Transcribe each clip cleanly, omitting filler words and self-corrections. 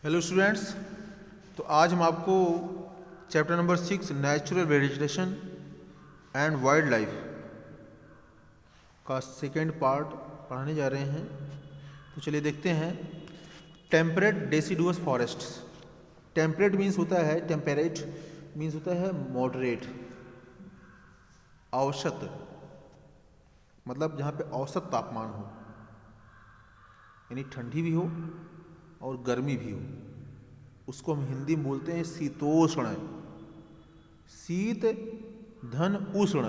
Hello students. तो आज हम आपको chapter number 6 natural vegetation and wild life का सेकेंड पार्ट पढ़ाने जा रहे हैं। तो चलिए देखते हैं। Temperate deciduous forests. Temperate means होता है, टेम्परेट मीन्स होता है मॉडरेट, औसत, मतलब जहाँ पे औसत तापमान हो, यानी ठंडी भी हो और गर्मी भी हो, उसको हम हिंदी में बोलते हैं शीतोष्ण। शीत धन उष्ण,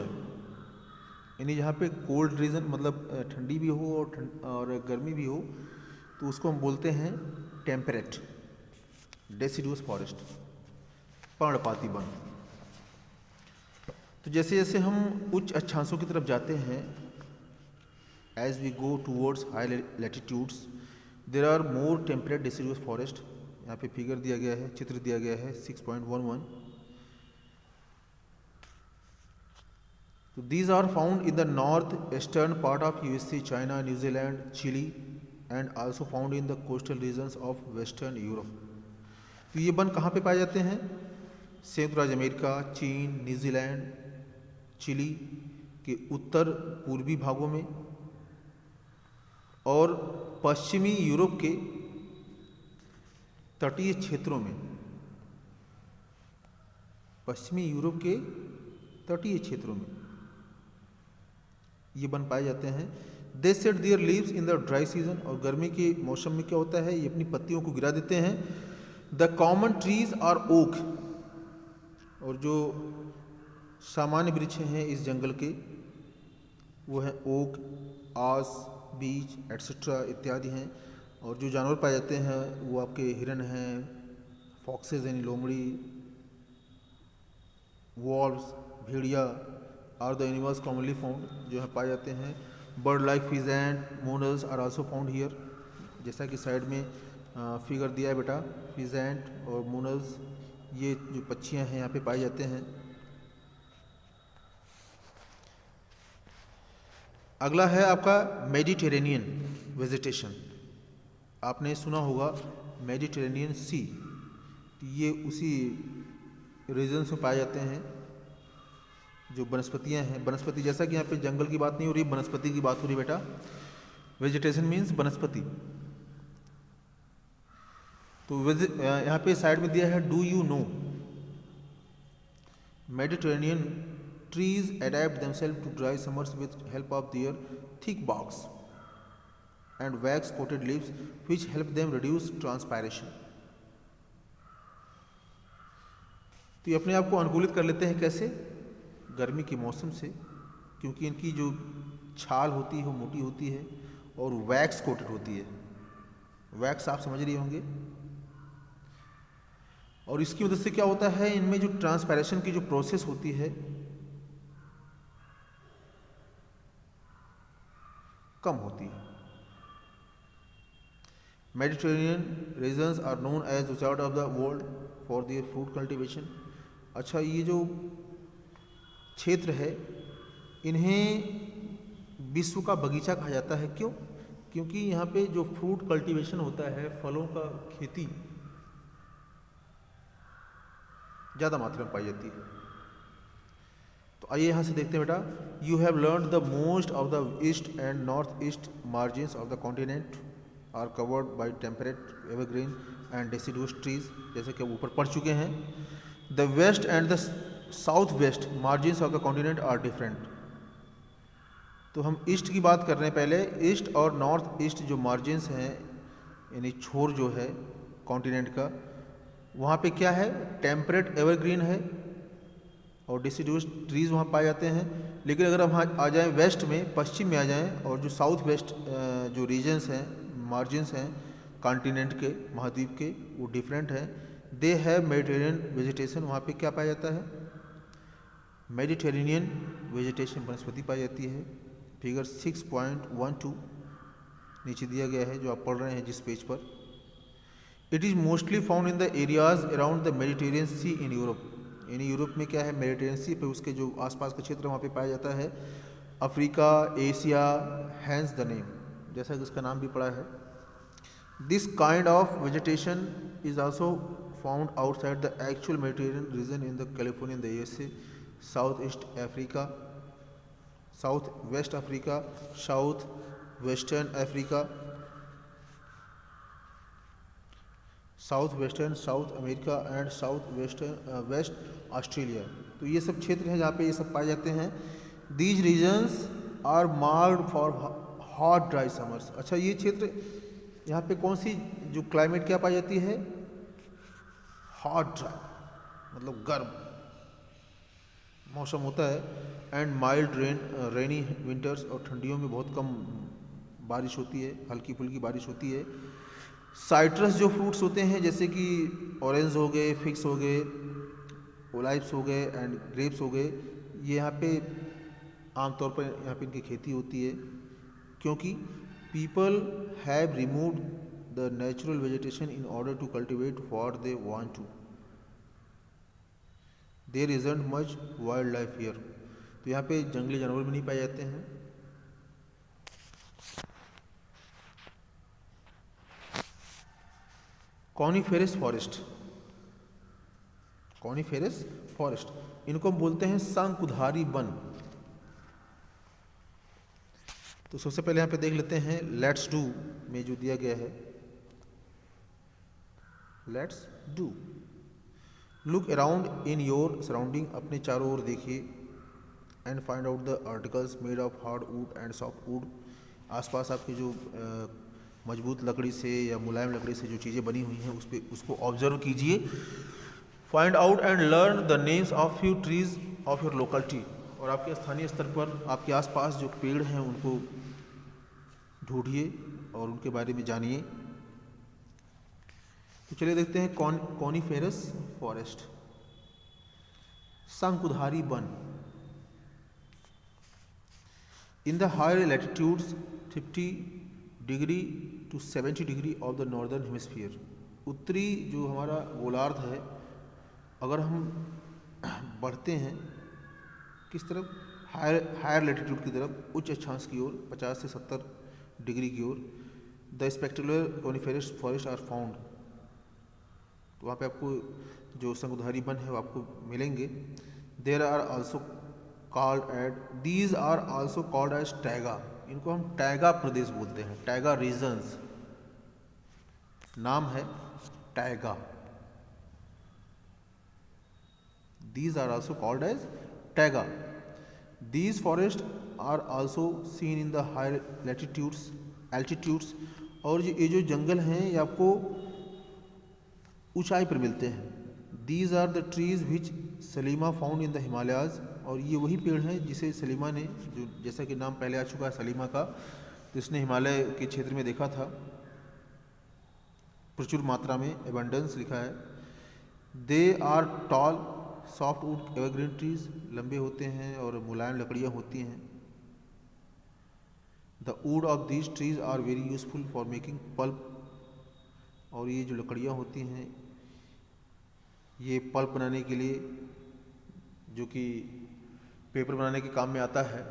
यानी जहाँ पे कोल्ड रीजन मतलब ठंडी भी हो और गर्मी भी हो, तो उसको हम बोलते हैं टेम्परेट डेसिडुअस फॉरेस्ट, पर्णपाती वन। तो जैसे जैसे हम उच्च अक्षांशों की तरफ जाते हैं, as we go towards high latitudes, there are more temperate deciduous forest. यहाँ पे फिगर दिया गया है, चित्र दिया गया है 6.11। तो these are found in the north eastern part of USA, China, New Zealand, Chile and also found in the coastal regions of western Europe. तो ये वन कहाँ पे पाए जाते हैं? संयुक्त राज्य अमेरिका, चीन, न्यूजीलैंड, चिली के उत्तर पूर्वी भागों में और पश्चिमी यूरोप के तटीय क्षेत्रों में। पश्चिमी यूरोप के तटीय क्षेत्रों में ये वन पाए जाते हैं। They shed their leaves in the dry season, और गर्मी के मौसम में क्या होता है, ये अपनी पत्तियों को गिरा देते हैं। The common trees are oak, और जो सामान्य वृक्ष हैं इस जंगल के वो हैं ओक, आस, बीच एट्सेट्रा इत्यादि हैं। और जो जानवर पाए जाते हैं वो आपके हिरन हैं, फॉक्सेज यानी लोमड़ी, वॉल्व्स, भेड़िया are the animals commonly found, जो है पाए जाते हैं। Bird like pheasant, monals are also found here, जैसा कि साइड में फिगर दिया है बेटा, फिजेंट और मोनल्स ये जो पक्षियाँ हैं यहाँ पे पाए जाते हैं। अगला है आपका मेडिटेरेनियन वेजिटेशन। आपने सुना होगा मेडिटेरेनियन सी, ये उसी रीजन में पाए जाते हैं। जो वनस्पतियाँ हैं, वनस्पति जैसा कि यहाँ पे जंगल की बात नहीं हो रही, वनस्पति की बात हो रही बेटा। वेजिटेशन मीन्स वनस्पति। तो यहाँ पे साइड में दिया है, do you know Mediterranean trees adapt themselves to dry summers with help of their thick barks and wax coated leaves which help them reduce transpiration। तो ये अपने आप को अनुकूलित कर लेते हैं कैसे? गर्मी के मौसम से, क्योंकि इनकी जो छाल होती है वो मोटी होती है और वैक्स कोटेड होती है। वैक्स आप समझ रहे होंगे। और इसकी वजह से क्या होता है, इनमें जो ट्रांसपायरेशन की जो प्रोसेस होती है कम होती है। Mediterranean regions are known as resort of the world for their fruit cultivation. अच्छा, ये जो क्षेत्र है इन्हें विश्व का बगीचा कहा जाता है। क्यों? क्योंकि यहाँ पे जो फ्रूट कल्टीवेशन होता है, फलों का खेती ज़्यादा मात्रा में पाई जाती है। तो आइए यहाँ से देखते हैं बेटा। You have learn the most of the east and north east margins of the continent are covered by temperate evergreen and deciduous trees, जैसे कि ऊपर पढ़ चुके हैं। The west and the south west margins of the continent are different. तो हम east की बात कर रहे हैं पहले। ईस्ट और नॉर्थ ईस्ट जो मार्जिन्स हैं, यानी छोर जो है कॉन्टिनेंट का, वहाँ पे क्या है, टेम्परेट एवरग्रीन है और डिसिडुअस ट्रीज वहाँ पाए जाते हैं। लेकिन अगर हम आ जाएं वेस्ट में, पश्चिम में आ जाएं, और जो साउथ वेस्ट जो रीजन्स हैं, मार्जिन्स हैं कॉन्टिनेंट के, महाद्वीप के, वो डिफरेंट हैं। दे हैव मेडिटेरेनियन वेजिटेशन, वहाँ पे क्या पाया जाता है, मेडिटेरेनियन वेजिटेशन, वनस्पति पाई जाती है। फिगर 6.12 नीचे दिया गया है जो आप पढ़ रहे हैं जिस पेज पर। It is mostly found in the areas around the Mediterranean sea in Europe, यानी यूरोप में क्या है, मेडिटेरियन सी पे उसके जो आसपास का क्षेत्र वहाँ पे पाया जाता है। Africa, Asia, hence the name, जैसा कि इसका नाम भी पड़ा है। This kind of vegetation is also found outside the actual Mediterranean region in the California in the USA, Southeast Africa, Southwest Africa, Southwestern Africa, Southwestern South America and Southwestern West Australia। तो ये सब क्षेत्र हैं जहाँ पे ये सब पाए जाते हैं। These regions are marked for hot dry summers। अच्छा, ये क्षेत्र यहाँ पे कौन सी जो क्लाइमेट क्या पाई जाती है? हॉट ड्राई मतलब गर्म मौसम होता है, एंड माइल्ड रेनी विंटर्स, और ठंडियों में बहुत कम बारिश होती है, हल्की फुल्की बारिश होती है। साइट्रस जो फ्रूट्स होते हैं जैसे कि ऑरेंज हो गए, फिग्स हो गए, ओलाइव्स हो गए एंड ग्रेप्स हो गए, ये यहाँ पे आमतौर पर यहाँ पे इनकी खेती होती है, क्योंकि people have removed the natural vegetation in order to cultivate what they want to. There isn't much wild life here. तो यहाँ पे जंगली जानवर भी नहीं पाए जाते हैं। कॉनिफेरस फॉरेस्ट, कॉनिफेरस फॉरेस्ट, इनको हम बोलते हैं शंकुधारी वन। तो सबसे पहले यहाँ पे देख लेते हैं लेट्स डू में जो दिया गया है, let's do. Look around in your surrounding, अपने चारों ओर देखिए, and find out the articles made of hard would and soft wood. आसपास आपकी जो मजबूत लकड़ी से या मुलायम लकड़ी से जो चीज़ें बनी हुई हैं उसको ऑब्जर्व कीजिए। Find out and learn the names of few trees of your locality, और आपके स्थानीय स्तर पर आपके आसपास जो पेड़ हैं उनको ढूंढिए और उनके बारे में जानिए। तो चलिए देखते हैं कॉनिफेरस फॉरेस्ट, शंकुधारी वन। In the higher latitudes 50 degree to 70 degree of the northern hemisphere, उत्तरी जो हमारा गोलार्ध है, अगर हम बढ़ते हैं किस तरफ, हायर लैटिट्यूड की तरफ, उच्च अक्षांश की ओर 50 से 70 डिग्री की ओर, the spectacular coniferous forest are found. तो वहाँ पे आपको जो शंकुधारी वन है वो आपको मिलेंगे। There are also called at, these are also called as taiga, इनको हम टैगा प्रदेश बोलते हैं, टैगा रीजन्स, नाम है taiga. These are also called as taiga. These forests are also seen in the higher altitudes, और ये जो जंगल हैं ये आपको ऊंचाई पर मिलते हैं। These are the trees which Salima found in the Himalayas, और ये वही पेड़ हैं जिसे सलीमा ने, जो जैसा कि नाम पहले आ चुका है सलीमा का, तो इसने हिमालय के क्षेत्र में देखा था प्रचुर मात्रा में, एबंडेंस लिखा है। They are tall soft wood evergreen trees, लंबे होते हैं और मुलायम लकड़ियाँ होती हैं। The wood of these trees are very useful for making pulp, और ये जो लकड़ियाँ होती हैं ये पल्प बनाने के लिए, जो कि पेपर बनाने के काम में आता है।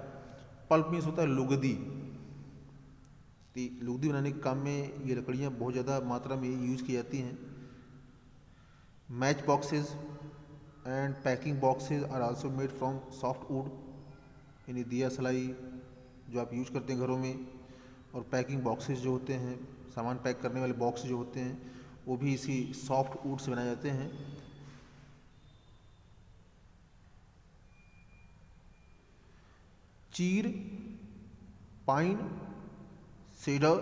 पल्प मीन्स होता है लुगदी, लुगदी बनाने के काम में ये लकड़ियाँ बहुत ज़्यादा मात्रा में यूज की जाती हैं। Match boxes and packing boxes are also made from soft wood, यानी दिया सलाई जो आप यूज करते हैं घरों में, और पैकिंग बॉक्सेस जो होते हैं, सामान पैक करने वाले बॉक्स जो होते हैं, वो भी इसी सॉफ्ट वुड से बनाए जाते हैं। Chir, pine, cedar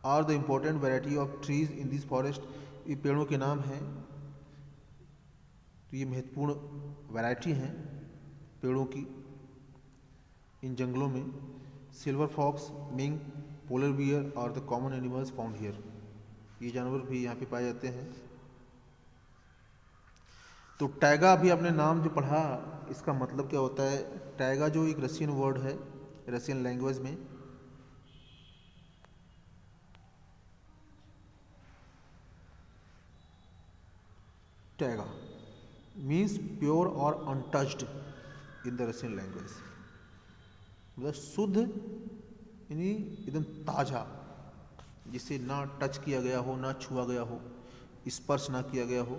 are the important variety of trees in this forest, ये पेड़ों के नाम हैं। तो ये महत्वपूर्ण वैरायटी हैं पेड़ों की इन जंगलों में। Silver fox, mink, polar bear और the common animals found here, ये जानवर भी यहाँ पे पाए जाते हैं। तो टैगा भी आपने नाम जो पढ़ा, इसका मतलब क्या होता है? टैगा जो एक रशियन वर्ड है, रशियन लैंग्वेज में, टैगा मीन्स प्योर और untouched in the Russian language, मतलब शुद्ध यानी एकदम ताज़ा, जिसे ना टच किया गया हो, ना छुआ गया हो, स्पर्श ना किया गया हो,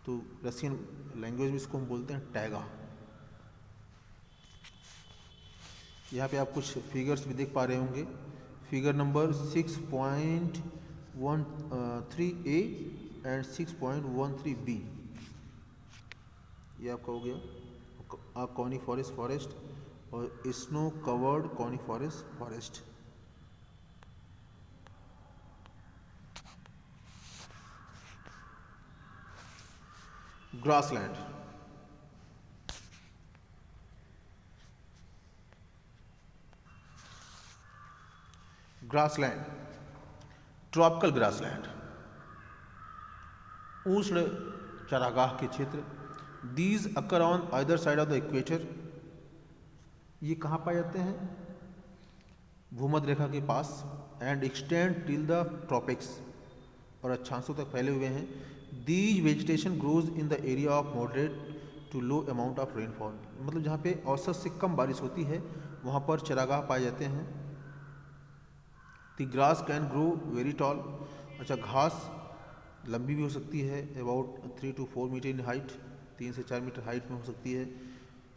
तो रशियन लैंग्वेज में इसको हम बोलते हैं टैगा। यहाँ पे आप कुछ फिगर्स भी देख पा रहे होंगे। Figure number 6.13A and 6.13B, ये आपका हो गया कॉनिफॉरस फॉरेस्ट और snow covered coniferous forest. Grassland, grassland, tropical grassland, उष्ण चरागाह के क्षेत्र। These occur on either side of the equator, ये कहाँ पाए जाते हैं? भूमध्य रेखा के पास। And extend till the tropics, और अक्षांशों तक फैले हुए हैं। These vegetation grows in the area of moderate to low amount of rainfall, मतलब जहाँ पे औसत से कम बारिश होती है वहाँ पर चरागाह पाए जाते हैं। The grass can grow very tall, अच्छा घास लंबी भी हो सकती है, about 3 to 4 metre in height, 3 से 4 मीटर हाइट में हो सकती है।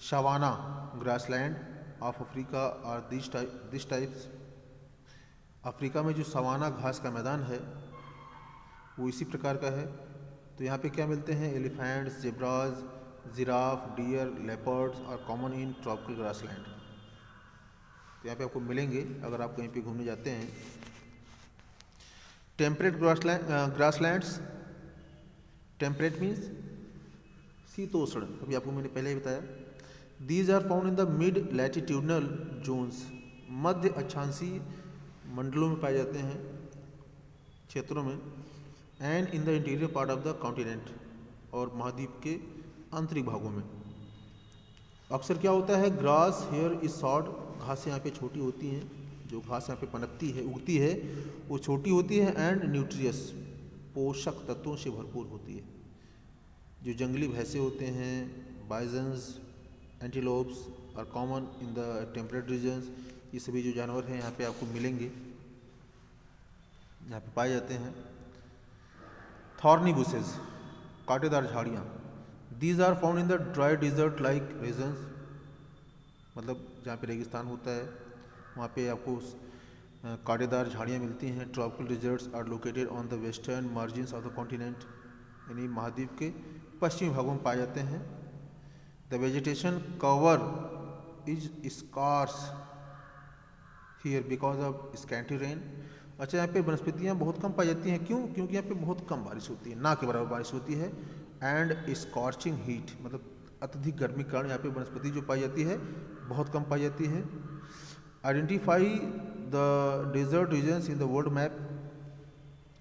Savanna grassland of Africa are this types, Africa में जो सवाना घास का मैदान है वो इसी प्रकार का है। तो यहाँ पे क्या मिलते हैं? Elephants, zebras, giraffe, deer, leopards are common in tropical grassland. तो यहाँ पे आपको मिलेंगे अगर आप कहीं पे घूमने जाते हैं। टेम्परेट ग्रासलैंड्स, टेम्परेट मीन्स शीतोष्ण, अभी आपको मैंने पहले ही बताया। These are found in the mid latitudinal zones, मध्य अक्षांशीय मंडलों में पाए जाते हैं, क्षेत्रों में। And in the interior part of the continent, और महाद्वीप के आंतरिक भागों में। अक्सर क्या होता है? ग्रास हेयर इज शॉर्ट, घास यहाँ पे छोटी होती हैं, जो घास यहाँ पे पनपती है, उगती है, वो छोटी होती है। एंड न्यूट्रियस, पोषक तत्वों से भरपूर होती है। जो जंगली भैंसे होते हैं, bisons, antelopes are common in the temperate regions, ये सभी जो जानवर हैं यहाँ पे आपको मिलेंगे, यहाँ पे पाए जाते हैं। थॉर्नी बुशेस, कांटेदार झाड़ियाँ। These are found in the dry desert like regions, मतलब जहाँ पे रेगिस्तान होता है वहाँ पे आपको कांटेदार झाड़ियाँ मिलती हैं। Tropical deserts are located on the western margins of the continent, यानी महाद्वीप के पश्चिमी भागों में पाए जाते हैं। The vegetation cover is scarce here because of scanty rain, अच्छा यहाँ पे वनस्पतियाँ बहुत कम पाई जाती हैं। क्यों? क्योंकि यहाँ पे बहुत कम बारिश होती है, ना के बराबर बारिश होती है। एंड स्कॉर्चिंग हीट, मतलब अत्यधिक गर्मी के कारण यहाँ पे वनस्पति जो पाई जाती है बहुत कम पाई जाती है। Identify the desert regions in the world map,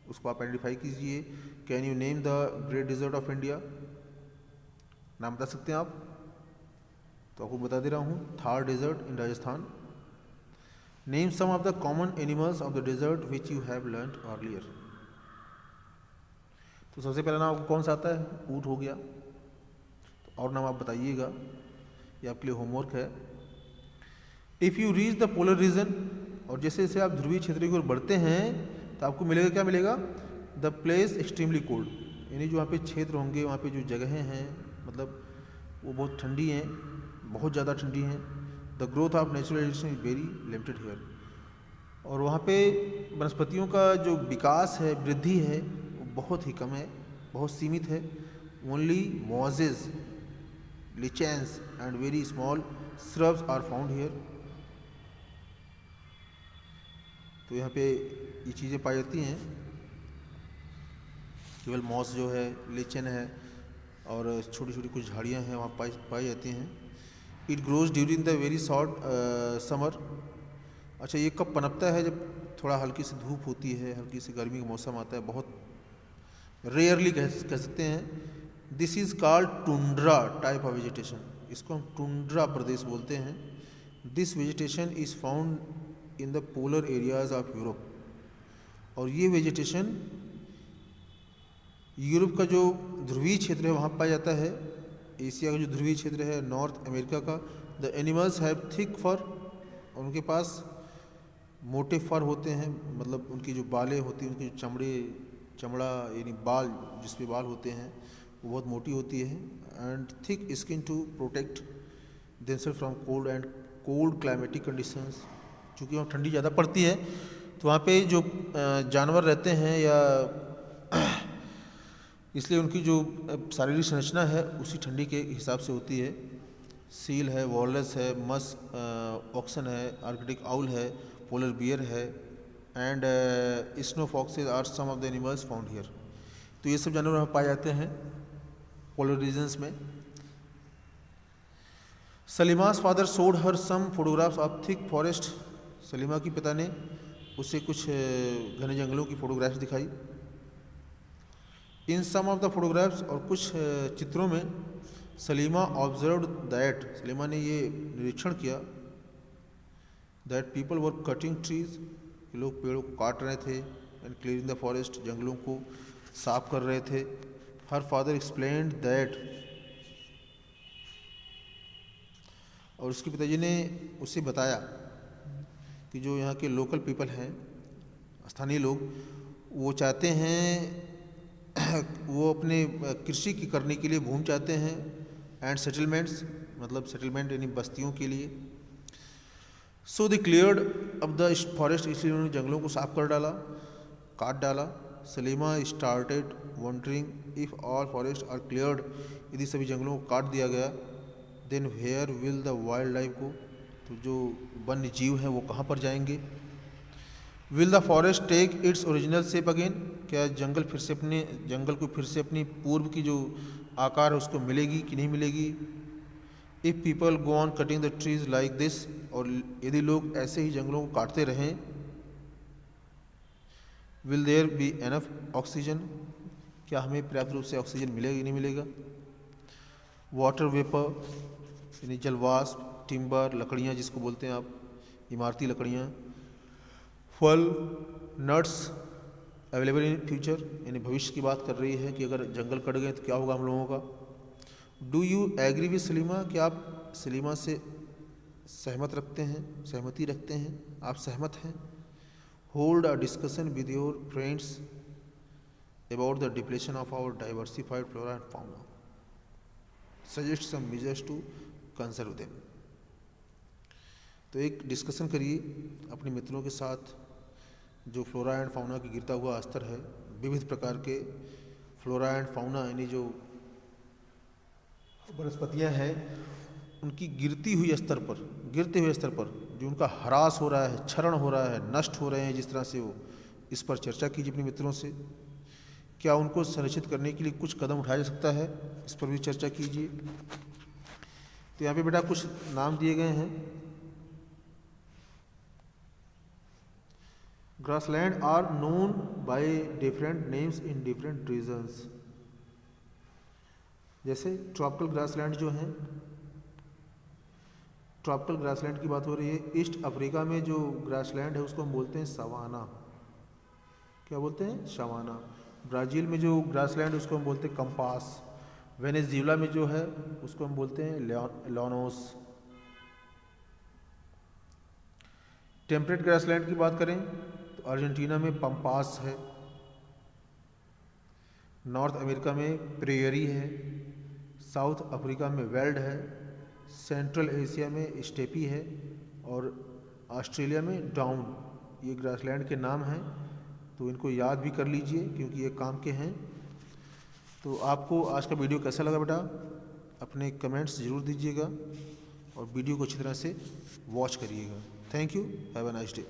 उसको आप आइडेंटिफाई कीजिए। Can you name the great desert of India, नाम बता सकते हैं आप? तो आपको बता दे रहा हूँ, Thar desert in Rajasthan. Name some of the common animals of the desert which you have learned earlier. तो सबसे पहला नाम आपको कौन सा आता है? ऊँट हो गया। तो और नाम आप बताइएगा, ये आपके लिए होमवर्क है। If you reach the polar region, और जैसे जैसे आप ध्रुवीय क्षेत्र की ओर बढ़ते हैं तो आपको मिलेगा, क्या मिलेगा? द प्लेस एक्सट्रीमली कोल्ड, यानी जो वहाँ पे क्षेत्र होंगे, वहाँ पे जो जगहें हैं, मतलब वो बहुत ठंडी हैं, बहुत ज़्यादा ठंडी हैं। The growth of natural vegetation is very limited here, और वहाँ पे वनस्पतियों का जो विकास है, वृद्धि है, वो बहुत ही कम है, बहुत सीमित है। Only mosses, lichens and very small shrubs are found here. तो यहाँ पे ये चीज़ें पाई जाती हैं, केवल मॉस जो है, लिचन है, और छोटी छोटी कुछ झाड़ियाँ हैं वहाँ पाई जाती हैं। It grows during the very short summer, अच्छा ये कब पनपता है? जब थोड़ा हल्की सी धूप होती है, हल्की सी गर्मी का मौसम आता है, बहुत रेयरली कह सकते हैं। This is called tundra type of vegetation, इसको हम टुंड्रा प्रदेश बोलते हैं। This vegetation is found in the polar areas of Europe, और ये वेजिटेशन यूरोप का जो ध्रुवीय क्षेत्र है वहाँ पाया जाता है। एशिया का जो ध्रुवीय क्षेत्र है, नॉर्थ अमेरिका का। The animals have thick fur, और उनके पास मोटे फर होते हैं, मतलब उनकी जो बालें होती हैं, उनकी जो चमड़ा यानी बाल, जिस पे बाल होते हैं वो बहुत मोटी होती है। And thick skin to protect themself from cold and cold climatic conditions. चूँकि वहाँ ठंडी ज़्यादा पड़ती है तो वहाँ पे जो जानवर रहते हैं या इसलिए उनकी जो शारीरिक संरचना है उसी ठंडी के हिसाब से होती है। सील है, वॉलरस है, ऑक्सन है, आर्कटिक आउल है, पोलर बियर है and snow foxes are some of the animals found here. तो ये सब जानवर वहाँ पाए जाते हैं पोलर रीजन्स में। Salima's father showed her some photographs of thick forest. Salima की पिता ने उसे कुछ घने जंगलों की फोटोग्राफ्स दिखाई। इन सम ऑफ द फोटोग्राफ्स, और कुछ चित्रों में सलीमा ऑब्जर्व्ड दैट, सलीमा ने ये निरीक्षण किया that people were cutting trees, लोग पेड़ों को काट रहे थे, एंड क्लियरिंग द फॉरेस्ट, जंगलों को साफ कर रहे थे। हर फादर एक्सप्लेन्ड दैट, और उसके पिताजी ने उसे बताया कि जो यहाँ के लोकल पीपल हैं, स्थानीय लोग, वो चाहते हैं वो अपने कृषि की करने के लिए भूमि चाहते हैं, एंड सेटलमेंट्स, मतलब सेटलमेंट यानी बस्तियों के लिए। So they cleared up the forest, इसलिए उन्होंने जंगलों को साफ कर डाला, काट डाला। Salima started wondering if all forest are cleared, यदि सभी जंगलों को काट दिया गया, then where will the wildlife go, तो जो वन्य जीव हैं वो कहाँ पर जाएंगे। Will the forest take its original shape again, क्या जंगल को फिर से अपनी पूर्व की जो आकार है उसको मिलेगी कि नहीं मिलेगी। If people go on cutting the trees like this, और यदि लोग ऐसे ही जंगलों को काटते रहें, will there be enough oxygen, क्या हमें पर्याप्त रूप से ऑक्सीजन मिलेगा कि नहीं मिलेगा। वाटर वेपर यानी जलवाष्प, टिम्बर लकड़ियाँ जिसको बोलते हैं आप, इमारती लकड़ियाँ, फल, नट्स अवेलेबल इन फ्यूचर, यानी भविष्य की बात कर रही है कि अगर जंगल कट गए तो क्या होगा हम लोगों का। Do you agree with Salima, क्या आप सलीमा से सहमति रखते हैं, आप सहमत हैं। Hold a discussion with your friends about the depletion of our diversified flora and fauna, suggest some measures to conserve them. तो एक डिस्कशन करिए अपने मित्रों के साथ, जो फ्लोरा एंड फाउना की गिरता हुआ स्तर है, विविध प्रकार के फ्लोरा एंड फाउना यानी जो वनस्पतियाँ हैं उनकी गिरते हुए स्तर पर जो उनका ह्रास हो रहा है, क्षरण हो रहा है, नष्ट हो रहे हैं जिस तरह से, वो इस पर चर्चा कीजिए अपने मित्रों से। क्या उनको संरक्षित करने के लिए कुछ कदम उठाया जा सकता है, इस पर भी चर्चा कीजिए। तो यहाँ पे बेटा कुछ नाम दिए गए हैं। Grassland are known by different names in different regions, जैसे ट्रॉपिकल ग्रासलैंड जो हैं, ट्रॉपिकल ग्रासलैंड की बात हो रही है। ईस्ट अफ्रीका में जो ग्रासलैंड है उसको हम बोलते हैं सवाना, क्या बोलते हैं, सवाना। ब्राज़ील में जो ग्रासलैंड है उसको हम बोलते हैं कंपास। वेनेजुएला में जो है उसको हम बोलते हैं लॉनोस। टेम्परेट ग्रासलैंड की बात करें तो अर्जेंटीना में पंपास है, नॉर्थ अमेरिका में प्रेयरी है, साउथ अफ्रीका में वेल्ड है, सेंट्रल एशिया में स्टेपी है, और ऑस्ट्रेलिया में डाउन। ये ग्रासलैंड के नाम हैं, तो इनको याद भी कर लीजिए क्योंकि ये काम के हैं। तो आपको आज का वीडियो कैसा लगा बेटा, अपने कमेंट्स ज़रूर दीजिएगा और वीडियो को अच्छी तरह से वॉच करिएगा। Thank you, have a nice day.